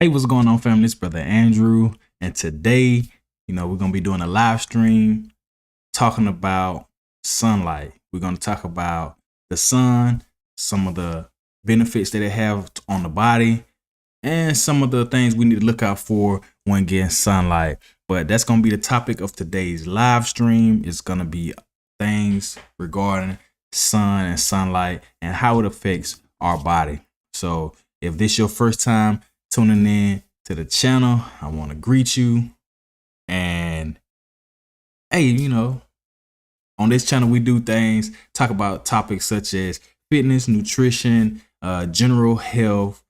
Hey, what's going on, family? It's Brother Andrew, and today, we're gonna be doing a live stream talking about sunlight. We're gonna talk about the sun, some of the benefits that it have on the body, and some of the things we need to look out for when getting sunlight. But that's gonna be the topic of today's live stream. It's gonna be things regarding sun and sunlight and how it affects our body. So, if this your first time tuning in to the channel, I want to greet you. And hey, on this channel we do things, talk about topics such as fitness, nutrition, general health,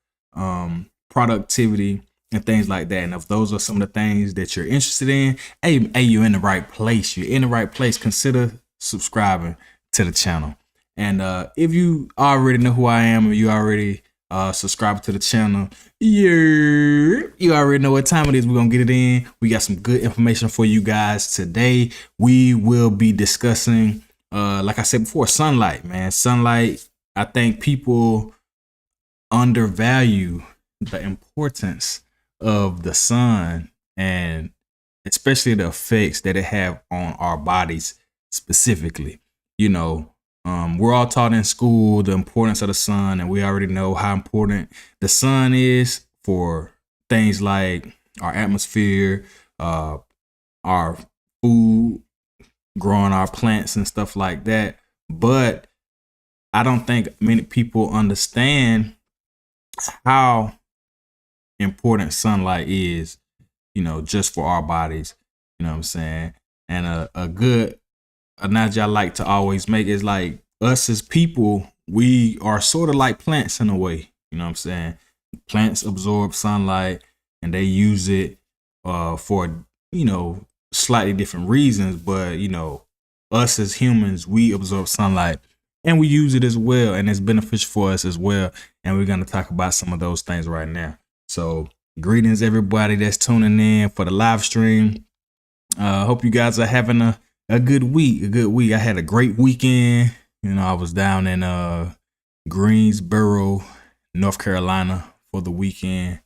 productivity, and things like that. And if those are some of the things that you're interested in, hey, you're in the right place. You're in the right place. Consider subscribing to the channel. And if you already know who I am, or you already subscribe to the channel, you already know what time it is. We're gonna get it in. We got some good information for you guys today. We will be discussing, like I said before, sunlight. Man, sunlight. I think people undervalue the importance of the sun, and especially the effects that it have on our bodies specifically. We're all taught in school the importance of the sun, and we already know how important the sun is for things like our atmosphere, our food, growing our plants and stuff like that. But I don't think many people understand how important sunlight is, just for our bodies. You know what I'm saying? And a good analogy I like to always make is like us as people, we are sort of like plants in a way. You know what I'm saying? Plants absorb sunlight and they use it for, slightly different reasons. But, us as humans, we absorb sunlight and we use it as well. And it's beneficial for us as well. And we're going to talk about some of those things right now. So greetings, everybody that's tuning in for the live stream. Hope you guys are having a good week. I had a great weekend. I was down in Greensboro, North Carolina for the weekend.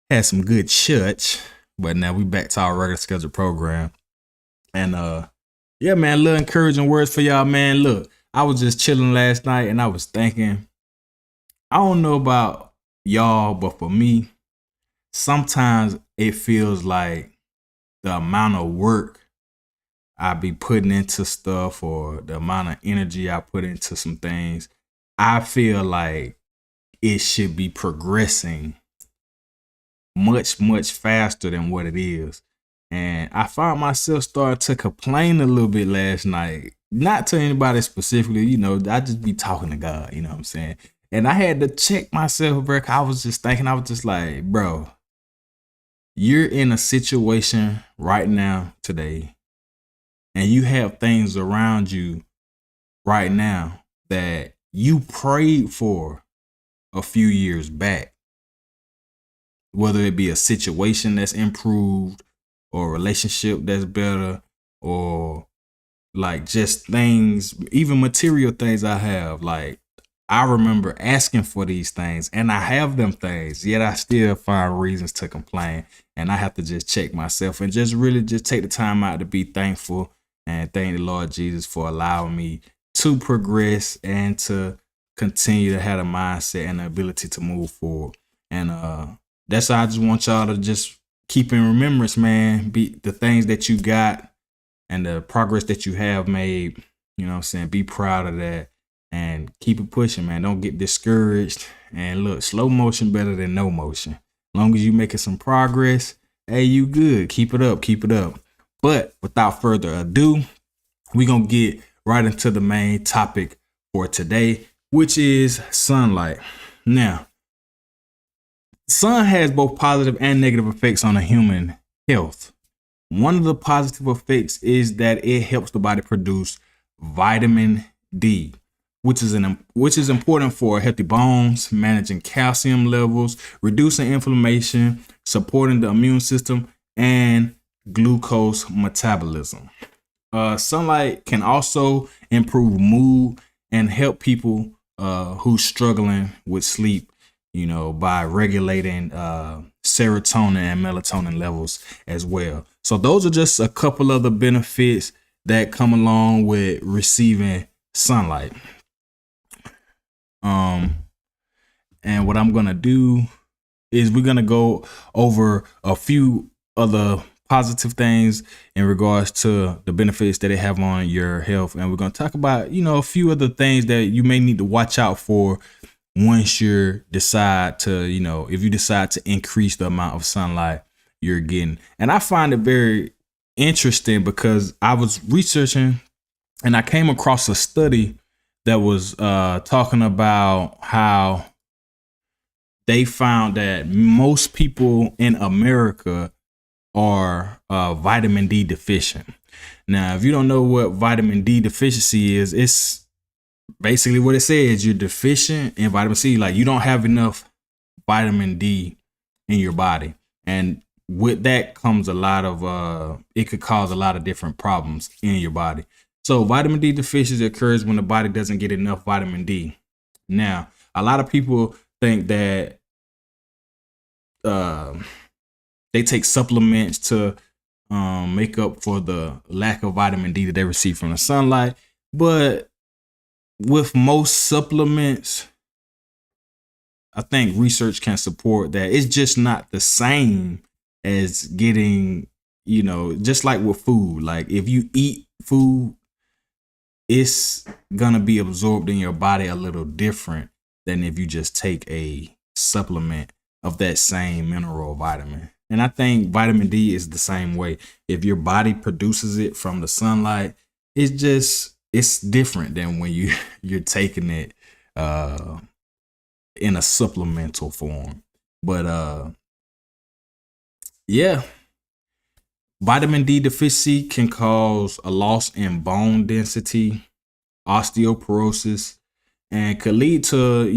Had some good church, but now we back to our regular scheduled program. And yeah, man, little encouraging words for y'all, man. Look, I was just chilling last night and I was thinking, I don't know about y'all, but for me, sometimes it feels like the amount of work I be putting into stuff, or the amount of energy I put into some things, I feel like it should be progressing much, much faster than what it is. And I found myself starting to complain a little bit last night. Not to anybody specifically, I just be talking to God, you know what I'm saying? And I had to check myself, bro. I was just like, bro, you're in a situation right now today, and you have things around you right now that you prayed for a few years back. Whether it be a situation that's improved, or a relationship that's better, or like just things, even material things I have. Like, I remember asking for these things and I have them things, yet I still find reasons to complain. And I have to just check myself and just really just take the time out to be thankful and thank the Lord Jesus for allowing me to progress and to continue to have a mindset and the ability to move forward. And that's why I just want y'all to just keep in remembrance, man, be the things that you got and the progress that you have made. You know what I'm saying? Be proud of that and keep it pushing, man. Don't get discouraged. And look, slow motion better than no motion. As long as you making some progress, hey, you good. Keep it up. Keep it up. But without further ado, we're going to get right into the main topic for today, which is sunlight. Now, sun has both positive and negative effects on the human health. One of the positive effects is that it helps the body produce vitamin D, which is important for healthy bones, managing calcium levels, reducing inflammation, supporting the immune system, and glucose metabolism. Sunlight can also improve mood and help people who's struggling with sleep, by regulating serotonin and melatonin levels as well. So those are just a couple of the benefits that come along with receiving sunlight. And what I'm going to do is we're going to go over a few other positive things in regards to the benefits that they have on your health. And we're going to talk about, a few other things that you may need to watch out for once you decide to, if you decide to increase the amount of sunlight you're getting. And I find it very interesting because I was researching and I came across a study that was talking about how they found that most people in America are vitamin D deficient. Now, if you don't know what vitamin D deficiency is, it's basically what it says. You're deficient in vitamin C. Like, you don't have enough vitamin D in your body. And with that comes a lot of, it could cause a lot of different problems in your body. So vitamin D deficiency occurs when the body doesn't get enough vitamin D. Now, a lot of people think that they take supplements to make up for the lack of vitamin D that they receive from the sunlight. But with most supplements, I think research can support that it's just not the same as getting, just like with food. Like if you eat food, it's gonna be absorbed in your body a little different than if you just take a supplement of that same mineral or vitamin. And I think vitamin D is the same way. If your body produces it from the sunlight, it's different than when you're taking it in a supplemental form. But yeah, vitamin D deficiency can cause a loss in bone density, osteoporosis, and could lead to,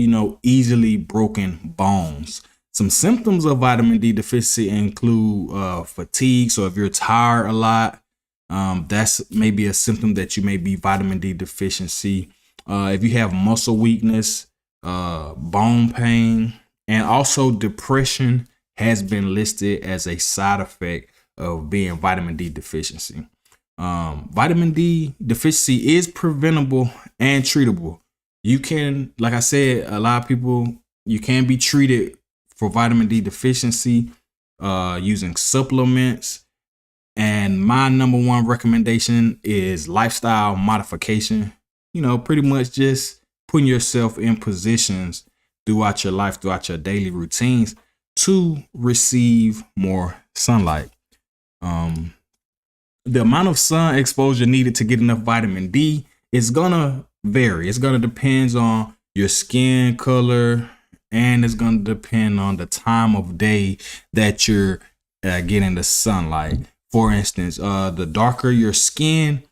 easily broken bones. Some symptoms of vitamin D deficiency include fatigue. So if you're tired a lot, that's maybe a symptom that you may be vitamin D deficiency. If you have muscle weakness, bone pain, and also depression has been listed as a side effect of being vitamin D deficiency. Vitamin D deficiency is preventable and treatable. You can, like I said, a lot of people, you can be treated for vitamin D deficiency using supplements. And my number one recommendation is lifestyle modification. Pretty much just putting yourself in positions throughout your life, throughout your daily routines to receive more sunlight. The amount of sun exposure needed to get enough vitamin D is gonna vary. It's gonna depend on your skin color, and it's gonna depend on the time of day that you're getting the sunlight. For instance, the darker your skin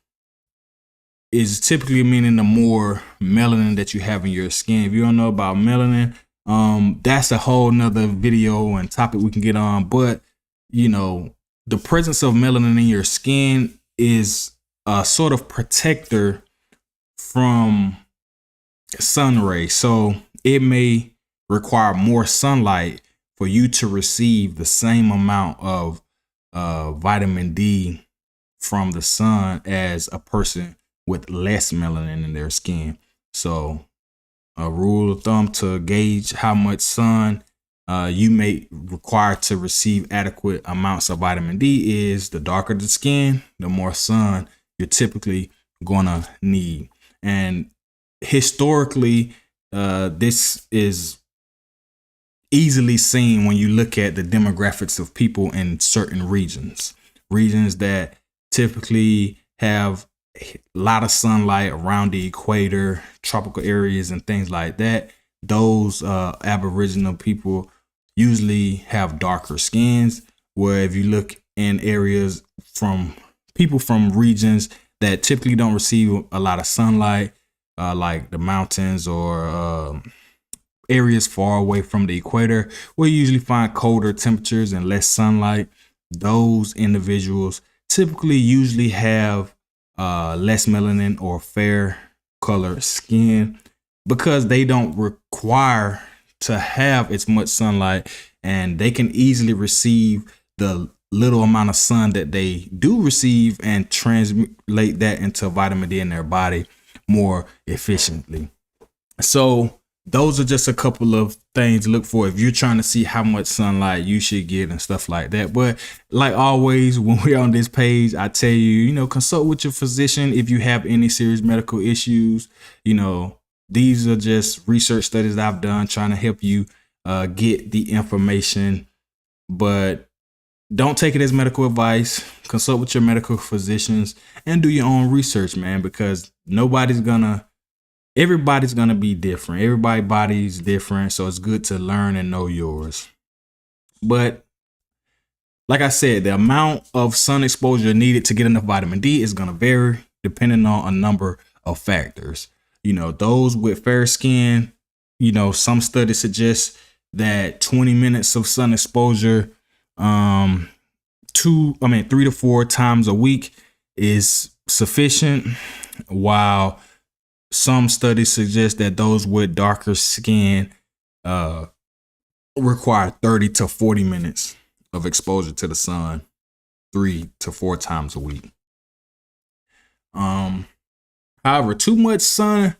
is typically meaning the more melanin that you have in your skin. If you don't know about melanin, that's a whole nother video and topic we can get on. But the presence of melanin in your skin is a sort of protector from sun rays. So it may require more sunlight for you to receive the same amount of vitamin D from the sun as a person with less melanin in their skin. So a rule of thumb to gauge how much sun you may require to receive adequate amounts of vitamin D is the darker the skin, the more sun you're typically gonna need. And historically, this is easily seen when you look at the demographics of people in certain regions that typically have a lot of sunlight around the equator, tropical areas and things like that. Those Aboriginal people usually have darker skins, where if you look in areas from people from regions that typically don't receive a lot of sunlight, like the mountains or areas far away from the equator, where you usually find colder temperatures and less sunlight, those individuals typically usually have less melanin or fair color skin because they don't require to have as much sunlight and they can easily receive the little amount of sun that they do receive and translate that into vitamin D in their body more efficiently. So those are just a couple of things to look for if you're trying to see how much sunlight you should get and stuff like that. But like always, when we're on this page, I tell you, consult with your physician if you have any serious medical issues. These are just research studies that I've done trying to help you get the information, but don't take it as medical advice. Consult with your medical physicians and do your own research, man, because everybody's gonna be different. Everybody's body's different, so it's good to learn and know yours. But like I said, the amount of sun exposure needed to get enough vitamin D is gonna vary depending on a number of factors. Those with fair skin, some studies suggest that 20 minutes of sun exposure 3 to 4 times a week is sufficient, while some studies suggest that those with darker skin require 30 to 40 minutes of exposure to the sun 3 to 4 times a week. However, too much sunlight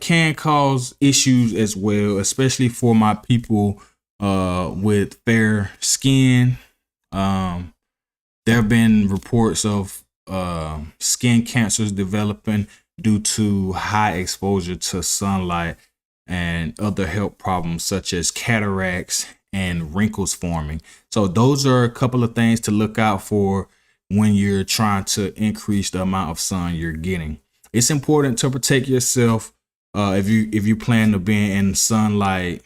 can cause issues as well, especially for my people with fair skin. There have been reports of skin cancers developing due to high exposure to sunlight and other health problems such as cataracts and wrinkles forming. So those are a couple of things to look out for when you're trying to increase the amount of sun you're getting. It's important to protect yourself if you plan to be in sunlight,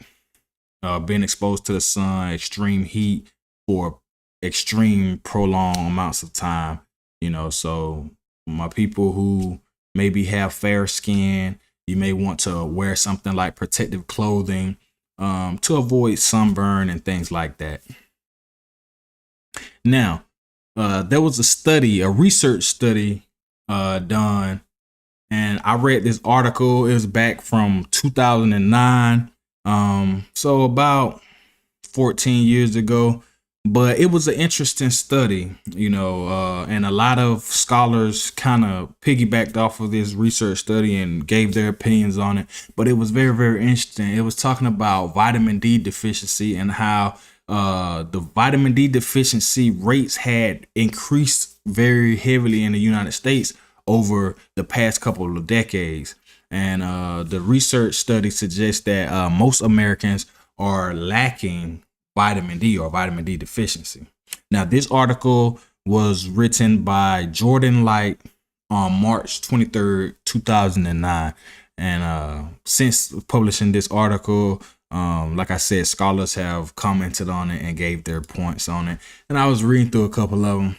being exposed to the sun, extreme heat for extreme prolonged amounts of time. So my people who maybe have fair skin, you may want to wear something like protective clothing to avoid sunburn and things like that. Now, there was a research study done, and I read this article. It was back from 2009, so about 14 years ago. But it was an interesting study, and a lot of scholars kind of piggybacked off of this research study and gave their opinions on it. But it was very, very interesting. It was talking about vitamin D deficiency and how the vitamin D deficiency rates had increased very heavily in the United States over the past couple of decades. And the research study suggests that most Americans are lacking vitamin D or vitamin D deficiency. Now, this article was written by Jordan Light on March 23rd, 2009. And since publishing this article, like I said, scholars have commented on it and gave their points on it. And I was reading through a couple of them,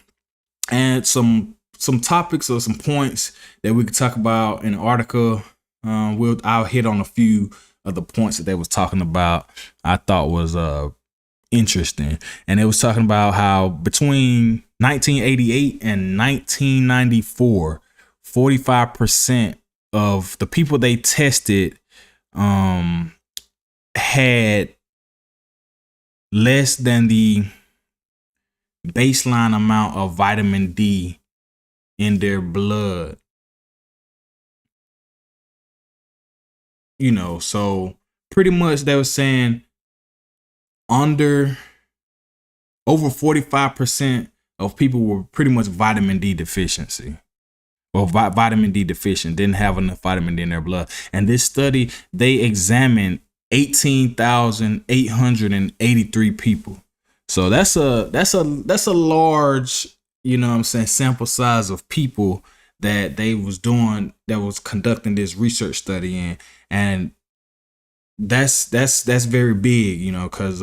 and some topics or some points that we could talk about in the article. I'll hit on a few of the points that they was talking about. I thought was interesting, and it was talking about how between 1988 and 1994, 45% of the people they tested had less than the baseline amount of vitamin D in their blood. So pretty much they were saying over 45% of people were pretty much vitamin D deficiency, or vitamin D deficient, didn't have enough vitamin D in their blood. And this study, they examined 18,883 people. So that's a large, sample size of people that they was conducting this research study in. And that's very big, because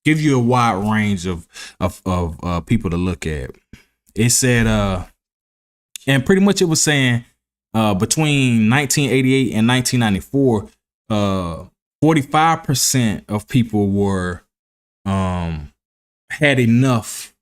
give you a wide range of people to look at. It said and pretty much it was saying between 1988 and 1994, 45% of people were had enough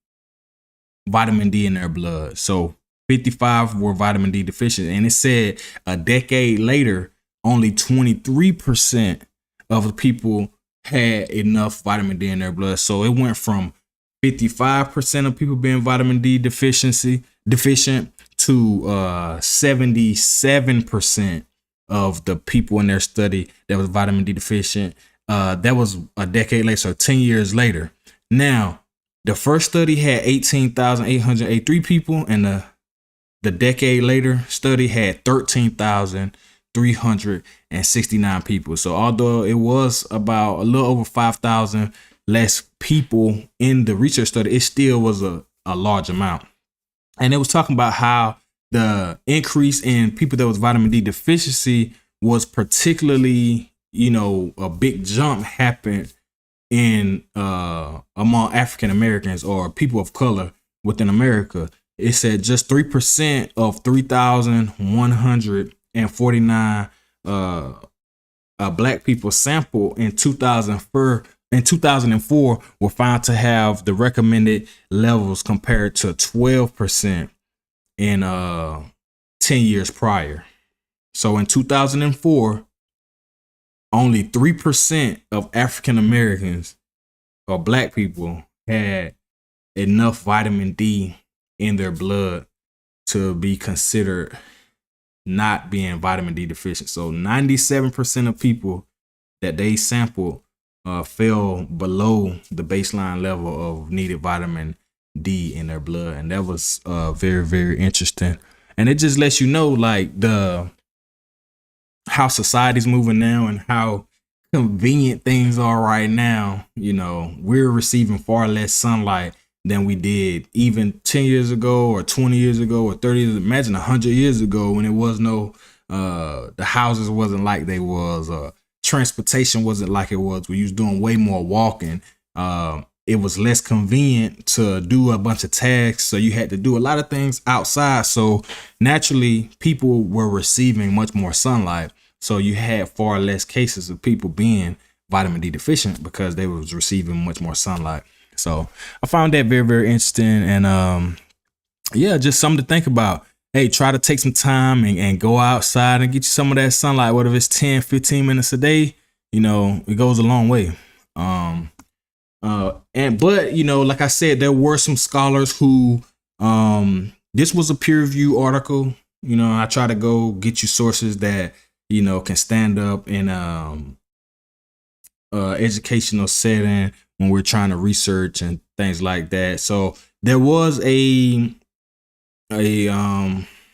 vitamin D in their blood. So 55 were vitamin D deficient. And it said a decade later, only 23% of the people had enough vitamin D in their blood. So it went from 55% of people being vitamin D deficient to 77% of the people in their study that was vitamin D deficient. That was a decade later, so 10 years later. Now, the first study had 18,883 people, and the decade later study had 13,369 people. So although it was about a little over 5,000 less people in the research study, it still was a large amount. And it was talking about how the increase in people that was vitamin D deficiency was particularly, a big jump happened in among African Americans or people of color within America. It said just 3% of 3,149 black people sampled in 2004 were found to have the recommended levels compared to 12% in 10 years prior. So in 2004, only 3% of African Americans or black people had enough vitamin D in their blood to be considered not being vitamin D deficient. So 97% of people that they sampled fell below the baseline level of needed vitamin D in their blood. And that was very, very interesting. And it just lets you know, like, how society's moving now and how convenient things are right now. We're receiving far less sunlight than we did even 10 years ago or 20 years ago or 30 years. Imagine 100 years ago when it was no, the houses wasn't like they was, transportation wasn't like it was. We was doing way more walking. It was less convenient to do a bunch of tasks. So you had to do a lot of things outside. So naturally people were receiving much more sunlight. So you had far less cases of people being vitamin D deficient because they was receiving much more sunlight. So I found that very, very interesting. And just something to think about. Hey, try to take some time and go outside and get you some of that sunlight, whether it's 10, 15 minutes a day. It goes a long way. But like I said, there were some scholars who, this was a peer review article. I try to go get you sources that, can stand up in educational setting when we're trying to research and things like that. So there was a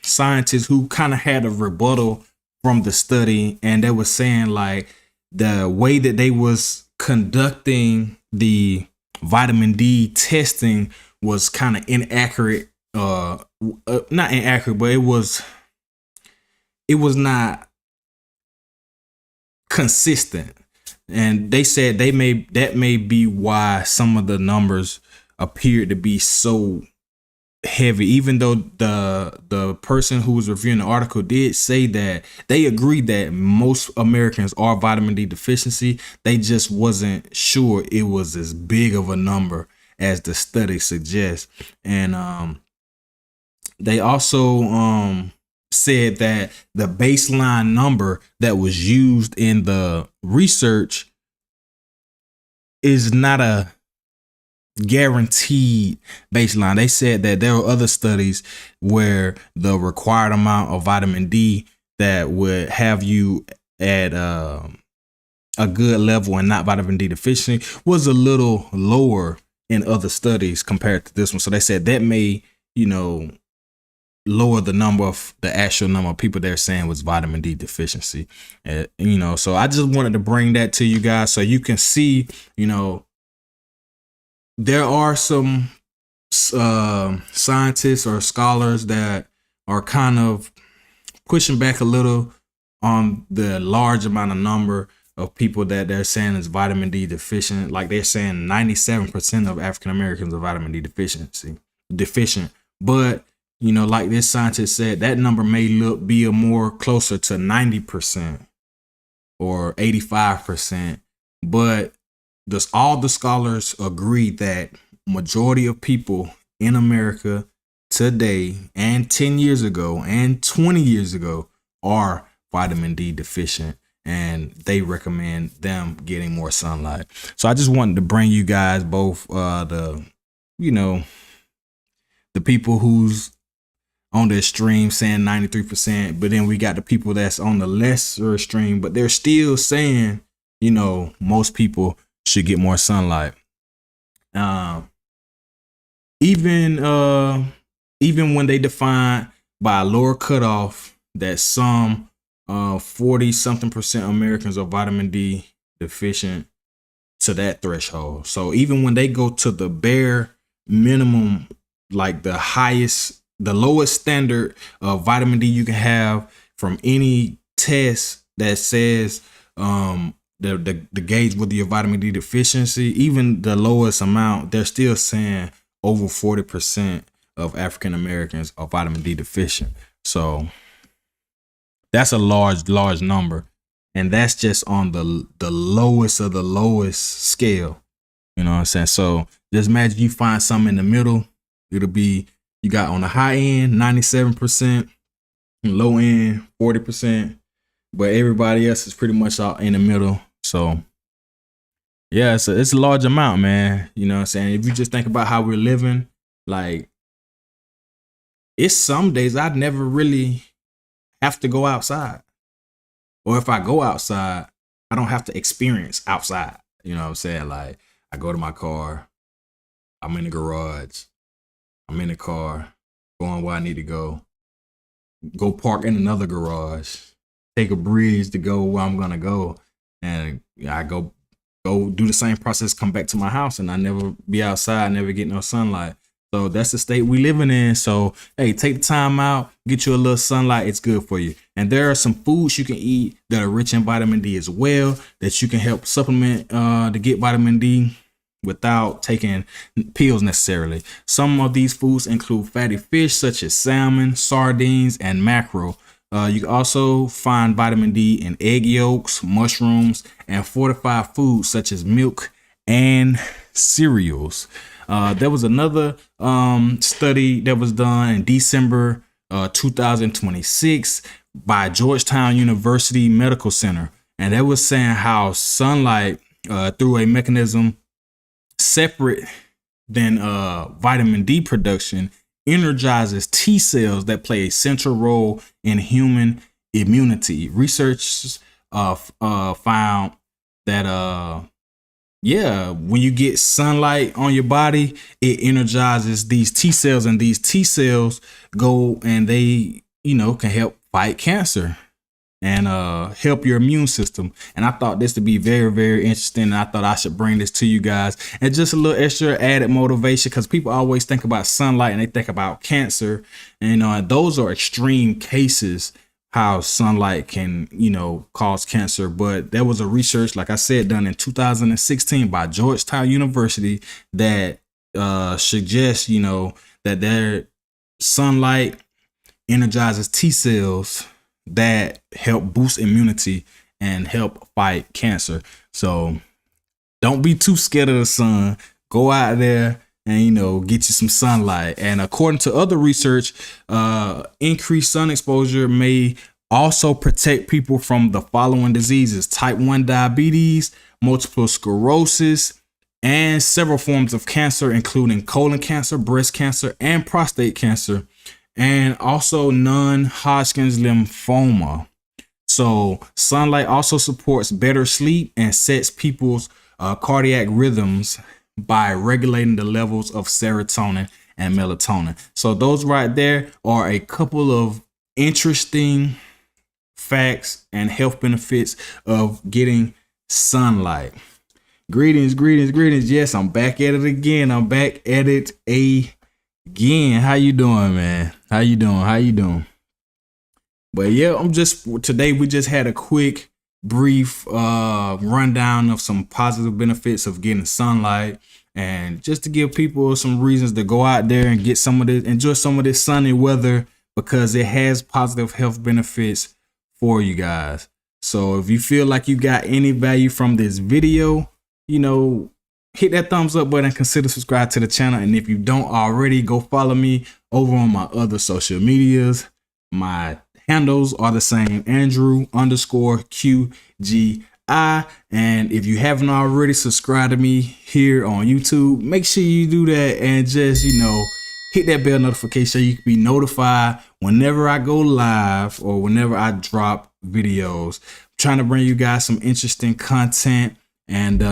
scientist who kind of had a rebuttal from the study, and they were saying like the way that they was conducting the vitamin D testing was kind of inaccurate. Not inaccurate, but it was not consistent. And they said that may be why some of the numbers appeared to be so heavy, even though the person who was reviewing the article did say that they agreed that most Americans are vitamin D deficiency. They just wasn't sure it was as big of a number as the study suggests. And they also said that the baseline number that was used in the research is not a guaranteed baseline. They said that there were other studies where the required amount of vitamin D that would have you at a good level and not vitamin D deficiency was a little lower in other studies compared to this one. So they said that may, lower the actual number of people they're saying was vitamin D deficiency. So I just wanted to bring that to you guys so you can see, there are some scientists or scholars that are kind of pushing back a little on the large amount of number of people that they're saying is vitamin D deficient. Like they're saying 97% of African Americans are vitamin D deficient. But like this scientist said, that number may be more closer to 90% or 85%. But all the scholars agree that majority of people in America today and 10 years ago and 20 years ago are vitamin D deficient. and they recommend them getting more sunlight. So I just wanted to bring you guys both the people who's on the extreme saying 93%, but then we got the people that's on the lesser extreme, but they're still saying, most people should get more sunlight. Even when they define by a lower cutoff that some 40 something percent Americans are vitamin D deficient to that threshold. So even when they go to the bare minimum, like the lowest standard of vitamin D you can have from any test that says the gauge with your vitamin D deficiency, even the lowest amount, they're still saying over 40% of African Americans are vitamin D deficient. So that's a large number. And that's just on the lowest of the lowest scale. You know what I'm saying? So just imagine you find something in the middle. It'll be, you got on the high end, 97%, low end, 40%, but everybody else is pretty much all in the middle. So yeah, it's a large amount, man. You know what I'm saying? If you just think about how we're living, like, it's some days I'd never really have to go outside. Or if I go outside, I don't have to experience outside. You know what I'm saying? Like, I go to my car, I'm in the garage, I'm in the car, going where I need to go park in another garage, take a breeze to go where I'm gonna go, and I go do the same process, come back to my house, and I never be outside, never get no sunlight. So that's the state we living in. So hey, take the time out, get you a little sunlight. It's good for you. And there are some foods you can eat that are rich in vitamin D as well, that you can help supplement to get vitamin D without taking pills necessarily. Some of these foods include fatty fish such as salmon, sardines, and mackerel. You can also find vitamin D in egg yolks, mushrooms, and fortified foods such as milk and cereals. There was another study that was done in December 2026 by Georgetown University Medical Center, and they was saying how sunlight through a mechanism separate than vitamin D production energizes T cells that play a central role in human immunity. Researchers found that when you get sunlight on your body, it energizes these T cells, and these T cells go and they, can help fight cancer and help your immune system. And I thought this to be very, very interesting. And I thought I should bring this to you guys, and just a little extra added motivation, because people always think about sunlight and they think about cancer, and those are extreme cases, how sunlight can, cause cancer. But there was a research, like I said, done in 2016 by Georgetown University that suggests, that their sunlight energizes T cells that help boost immunity and help fight cancer. So don't be too scared of the sun. Go out there and, get you some sunlight. And according to other research, increased sun exposure may also protect people from the following diseases: type 1 diabetes, multiple sclerosis, and several forms of cancer, including colon cancer, breast cancer, and prostate cancer, and also non-Hodgkin's lymphoma. So sunlight also supports better sleep and sets people's cardiac rhythms by regulating the levels of serotonin and melatonin. So those right there are a couple of interesting facts and health benefits of getting sunlight. Greetings. Yes, I'm back at it again. How you doing, man? How you doing? But yeah, today we just had a quick, brief rundown of some positive benefits of getting sunlight, and just to give people some reasons to go out there and get enjoy some of this sunny weather, because it has positive health benefits for you guys. So if you feel like you got any value from this video, hit that thumbs up button, consider subscribe to the channel. And if you don't already, go follow me over on my other social medias. My handles are the same, Andrew_QGI. And if you haven't already subscribed to me here on YouTube, make sure you do that and just, hit that bell notification so you can be notified whenever I go live or whenever I drop videos. I'm trying to bring you guys some interesting content, and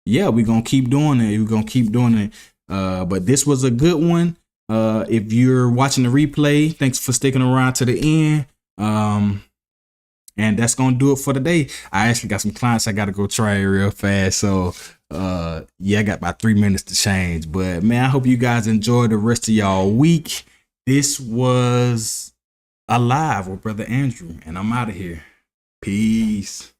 yeah, we're gonna keep doing it. But this was a good one. If you're watching the replay, thanks for sticking around to the end. And that's gonna do it for today. I actually got some clients I gotta go try real fast. So yeah, I got about 3 minutes to change. But man, I hope you guys enjoy the rest of y'all week. This was Alive with Brother Andrew, and I'm out of here. Peace.